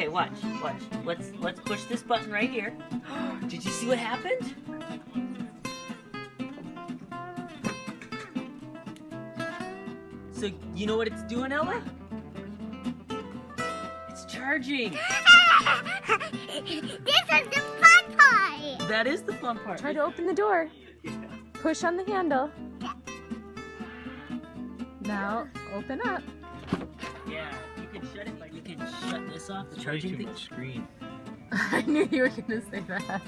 Okay, watch. Let's push this button right here. Did you see what happened? So you know what it's doing, Ella? It's charging. This is the fun part. That is the fun part. Try to open the door. Push on the handle. Now open up. Yeah, you can shut it, but you can shut this off. The charging thing. Screen. I knew you were gonna say that.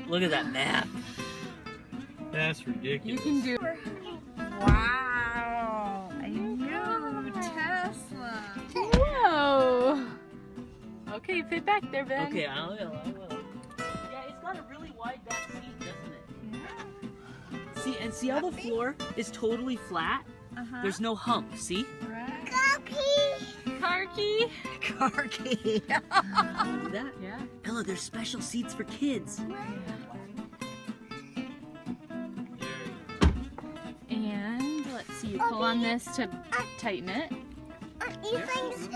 Look at that map. That's ridiculous. You can do. Wow! A new Tesla! Whoa! Okay, fit back there, Ben. Okay, I will. Yeah, it's got a really wide back seat, doesn't it? See how the floor is totally flat? There's no hump, see? Right. Car key. Car key. That? Yeah. Ella, there's special seats for kids. And let's see, you pull on this to tighten it. Ethan's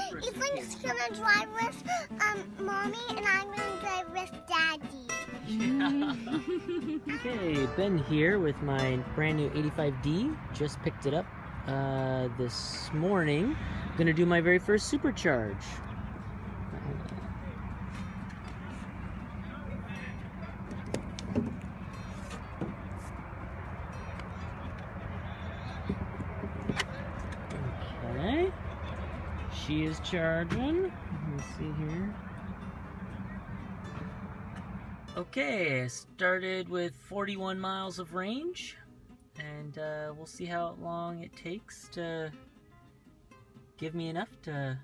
gonna drive with mommy, and I'm gonna drive with daddy. Okay, Ben here with my brand new 85D. Just picked it up this morning. Gonna do my very first supercharge. Okay, she is charging. Let's see here. Okay, I started with 41 miles of range, and we'll see how long it takes to give me enough to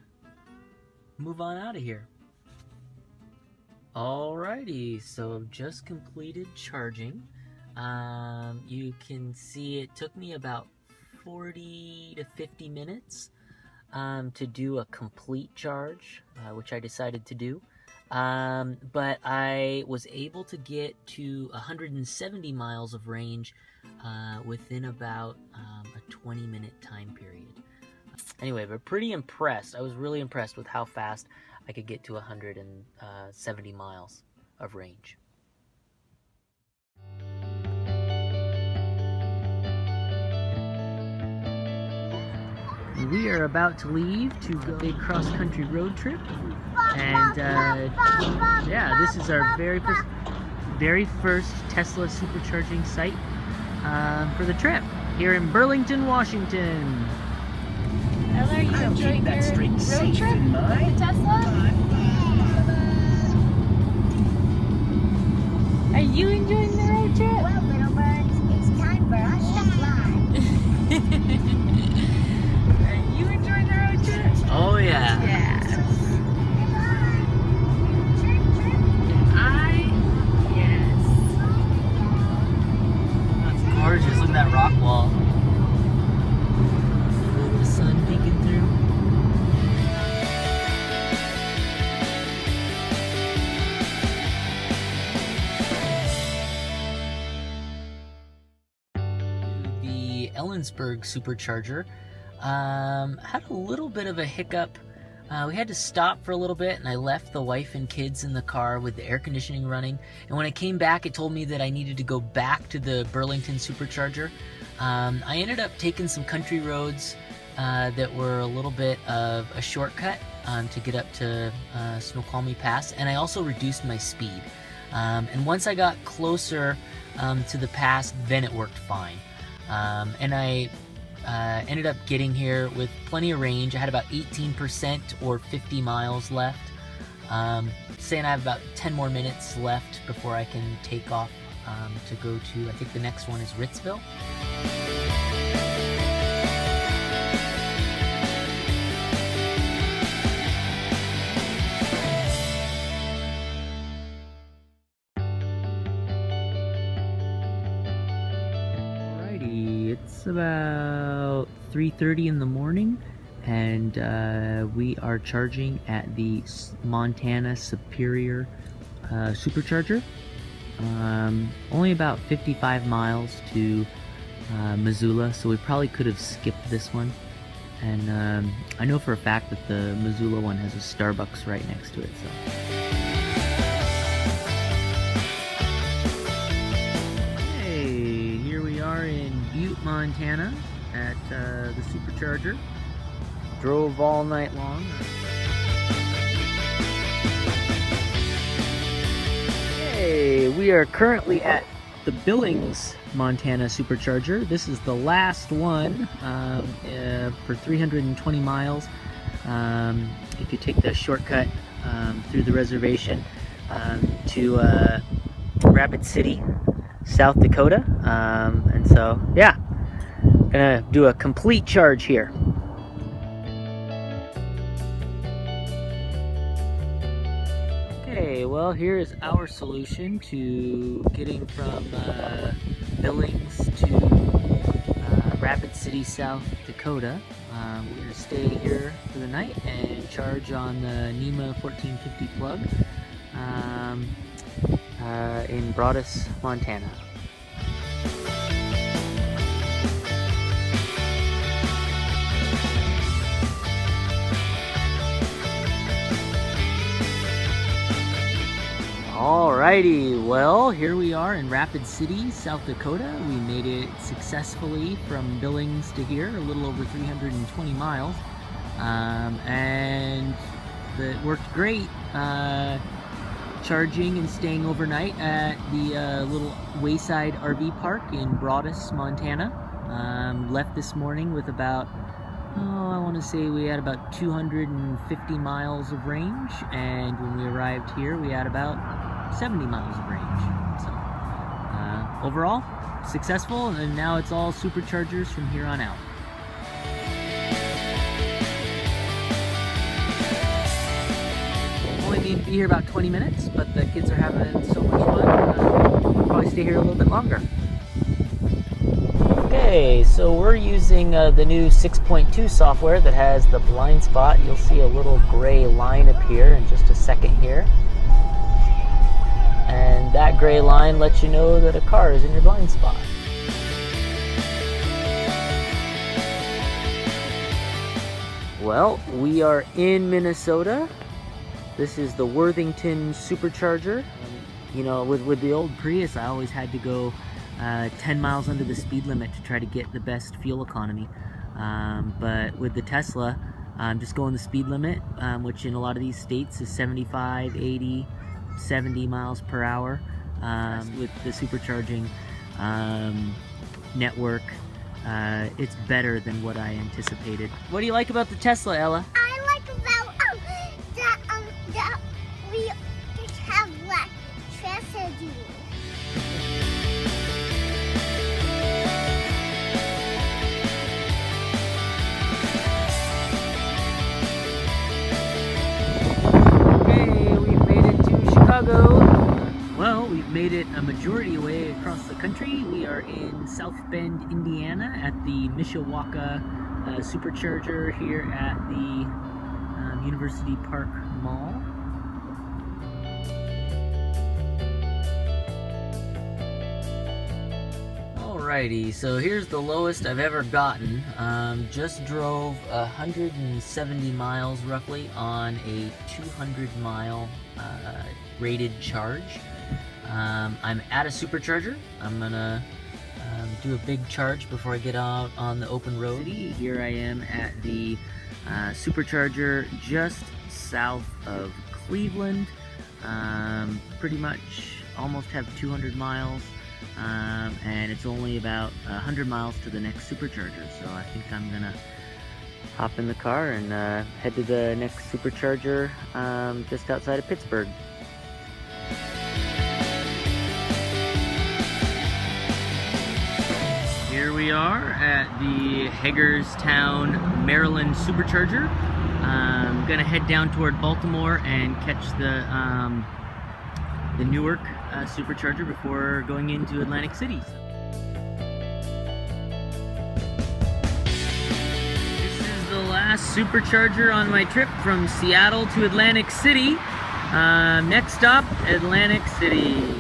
move on out of here. Alrighty, so just completed charging. You can see it took me about 40 to 50 minutes to do a complete charge, which I decided to do. But I was able to get to 170 miles of range within about a 20-minute time period. Anyway, but pretty impressed. I was really impressed with how fast I could get to 170 miles of range. We are about to leave to go a big cross-country road trip. And yeah, this is our very first Tesla supercharging site for the trip here in Burlington, Washington. Ella, are you enjoying your road trip with the Tesla? Are you enjoying the road trip? Well, little birds, it's time for us to fly. Are you enjoying the road trip? Oh yeah. Yeah. That's gorgeous. Look at that rock wall. The sun peeking through. The Ellensburg Supercharger had a little bit of a hiccup. We had to stop for a little bit, and I left the wife and kids in the car with the air conditioning running. And when I came back, it told me that I needed to go back to the Burlington Supercharger. I ended up taking some country roads that were a little bit of a shortcut to get up to Snoqualmie Pass, and I also reduced my speed. And once I got closer to the pass, then it worked fine. And I ended up getting here with plenty of range. I had about 18% or 50 miles left. Saying I have about 10 more minutes left before I can take off to go to, I think the next one is Ritzville. It's about 3:30 in the morning, and we are charging at the Montana Superior Supercharger. Only about 55 miles to Missoula, so we probably could have skipped this one. And I know for a fact that the Missoula one has a Starbucks right next to it. So. Hey, here we are in Butte, Montana at the Supercharger. Drove all night long. Hey, we are currently at the Billings, Montana Supercharger. This is the last one for 320 miles. If you take the shortcut through the reservation to Rapid City, South Dakota. And so, yeah, gonna do a complete charge here. Okay, well, here is our solution to getting from Billings to Rapid City, South Dakota. We're going to stay here for the night and charge on the NEMA 1450 plug in Broadus, Montana. Alrighty, well, here we are in Rapid City, South Dakota. We made it successfully from Billings to here, a little over 320 miles. And it worked great charging and staying overnight at the little wayside RV park in Broadus, Montana. Left this morning with about, I want to say we had about 250 miles of range, and when we arrived here we had about 70 miles of range. So overall successful, and now it's all superchargers from here on out. Only need to be here about 20 minutes, but the kids are having so much fun, we'll probably stay here a little bit longer. Okay, so we're using the new 6.2 software that has the blind spot. You'll see a little gray line appear in just a second here. And that gray line lets you know that a car is in your blind spot. Well, we are in Minnesota. This is the Worthington Supercharger. You know, with the old Prius, I always had to go 10 miles under the speed limit to try to get the best fuel economy. But with the Tesla, I'm just going the speed limit, which in a lot of these states is 75, 80, 70 miles per hour. With the supercharging network, it's better than what I anticipated. What do you like about the Tesla, Ella? I like about that we just have electricity. Well, we've made it a majority way across the country. We are in South Bend, Indiana at the Mishawaka Supercharger here at the University Park Mall. Alrighty, so here's the lowest I've ever gotten. Just drove 170 miles roughly on a 200 mile rated charge. I'm at a supercharger. I'm gonna do a big charge before I get out on the open road. Here I am at the supercharger just south of Cleveland. Pretty much almost have 200 miles. And it's only about 100 miles to the next supercharger, so I think I'm gonna hop in the car and head to the next supercharger just outside of Pittsburgh. Here we are at the Hagerstown, Maryland Supercharger. I'm gonna head down toward Baltimore and catch the Newark Supercharger before going into Atlantic City. This is the last supercharger on my trip from Seattle to Atlantic City. Next stop, Atlantic City.